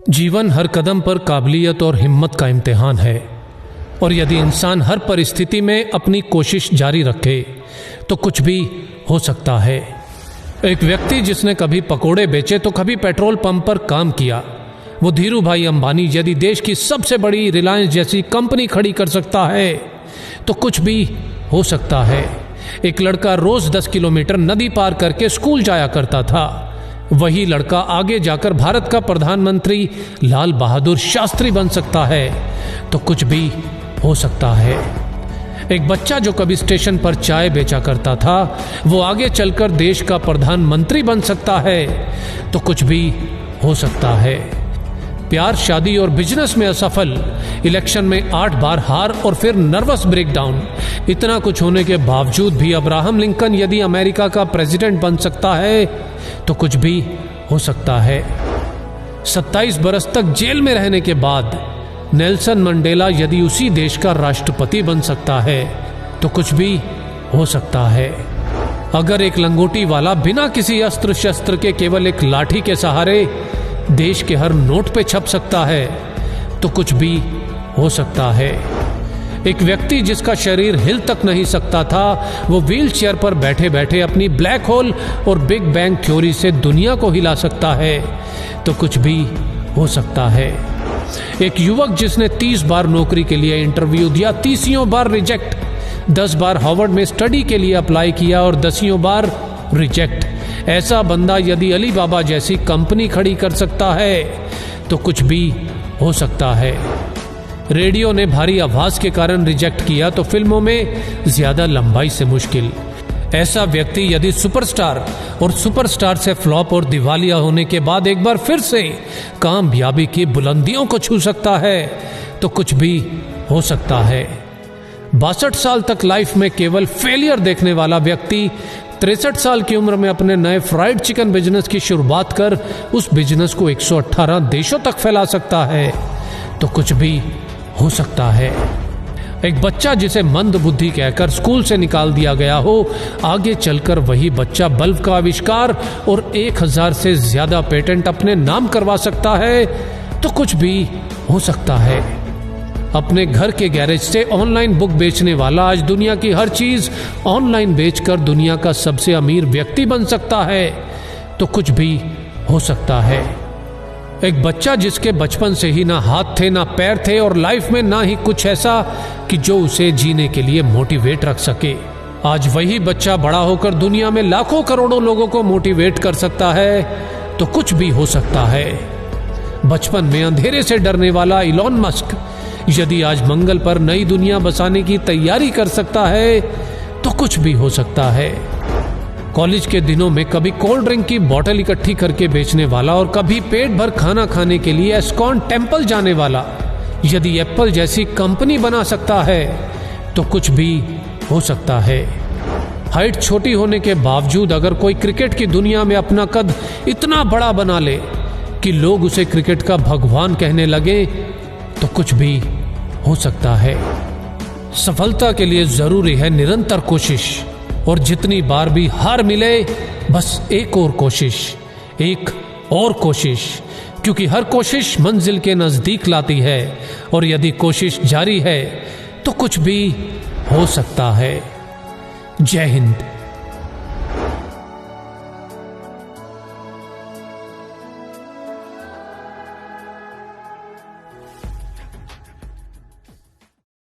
जीवन हर कदम पर काबिलियत और हिम्मत का इम्तिहान है, और यदि इंसान हर परिस्थिति में अपनी कोशिश जारी रखे तो कुछ भी हो सकता है। एक व्यक्ति जिसने कभी पकोड़े बेचे तो कभी पेट्रोल पंप पर काम किया, वो धीरू भाई अंबानी यदि देश की सबसे बड़ी रिलायंस जैसी कंपनी खड़ी कर सकता है तो कुछ भी हो सकता है। एक लड़का रोज 10 किलोमीटर नदी पार करके स्कूल जाया करता था, वही लड़का आगे जाकर भारत का प्रधानमंत्री लाल बहादुर शास्त्री बन सकता है, तो कुछ भी हो सकता है। एक बच्चा जो कभी स्टेशन पर चाय बेचा करता था, वो आगे चलकर देश का प्रधानमंत्री बन सकता है, तो कुछ भी हो सकता है। प्यार, शादी और बिजनेस में असफल, इलेक्शन में 8 बार हार और फिर नर्वस ब्रेकडाउन, इतना कुछ होने के बावजूद भी अब्राहम लिंकन यदि अमेरिका का प्रेसिडेंट बन सकता है तो कुछ भी हो सकता है। 27 बरस तक जेल में रहने के बाद नेल्सन मंडेला यदि उसी देश का राष्ट्रपति बन सकता है तो कुछ भी हो सकता है। अगर एक लंगोटी वाला बिना किसी अस्त्र शस्त्र के केवल एक लाठी के सहारे देश के हर नोट पे छप सकता है तो कुछ भी हो सकता है। एक व्यक्ति जिसका शरीर हिल तक नहीं सकता था, वो व्हील चेयर पर बैठे बैठे अपनी ब्लैक होल और बिग बैंग थ्योरी से दुनिया को हिला सकता है, तो कुछ भी हो सकता है। एक युवक जिसने 30 बार नौकरी के लिए इंटरव्यू दिया, 30 बार रिजेक्ट, 10 बार हार्वर्ड में स्टडी के लिए अप्लाई किया और 10 बार रिजेक्ट, ऐसा बंदा यदि अली बाबा जैसी कंपनी खड़ी कर सकता है तो कुछ भी हो सकता है। रेडियो ने भारी आवाज के कारण रिजेक्ट किया तो फिल्मों में ज्यादा लंबाई से मुश्किल। ऐसा व्यक्ति यदि सुपरस्टार और सुपरस्टार से फ्लॉप और दिवालिया होने के बाद एक बार फिर से कामयाबी की बुलंदियों को छू सकता है तो कुछ भी हो सकता है। 62 साल तक लाइफ में केवल फेलियर देखने वाला व्यक्ति 63 साल की उम्र में अपने नए फ्राइड चिकन बिजनेस की शुरुआत कर उस बिजनेस को 118 देशों तक फैला सकता है, तो कुछ भी हो सकता है। एक बच्चा जिसे मंद बुद्धि कहकर स्कूल से निकाल दिया गया हो, आगे चलकर वही बच्चा बल्ब का आविष्कार और 1000 से ज्यादा पेटेंट अपने नाम करवा सकता है, तो कुछ भी हो सकता है। अपने घर के गैरेज से ऑनलाइन बुक बेचने वाला आज दुनिया की हर चीज ऑनलाइन बेचकर दुनिया का सबसे अमीर व्यक्ति बन सकता है, तो कुछ भी हो सकता है। एक बच्चा जिसके बचपन से ही ना हाथ थे ना पैर थे और लाइफ में ना ही कुछ ऐसा कि जो उसे जीने के लिए मोटिवेट रख सके, आज वही बच्चा बड़ा होकर दुनिया में लाखों करोड़ों लोगों को मोटिवेट कर सकता है, तो कुछ भी हो सकता है। बचपन में अंधेरे से डरने वाला इलॉन मस्क यदि आज मंगल पर नई दुनिया बसाने की तैयारी कर सकता है, तो कुछ भी हो सकता है। कॉलेज के दिनों में कभी कोल्ड ड्रिंक की बोतल इकट्ठी करके बेचने वाला और कभी पेट भर खाना खाने के लिए एस्कॉन टेम्पल जाने वाला यदि एप्पल जैसी कंपनी बना सकता है, तो कुछ भी हो सकता है। हाइट छोटी होने के बावजूद अगर कोई क्रिकेट की दुनिया में अपना कद इतना बड़ा बना ले कि लोग उसे क्रिकेट का भगवान कहने लगे, तो कुछ भी हो सकता है। सफलता के लिए जरूरी है निरंतर कोशिश, और जितनी बार भी हार मिले बस एक और कोशिश, एक और कोशिश, क्योंकि हर कोशिश मंजिल के नजदीक लाती है, और यदि कोशिश जारी है तो कुछ भी हो सकता है। जय हिंद।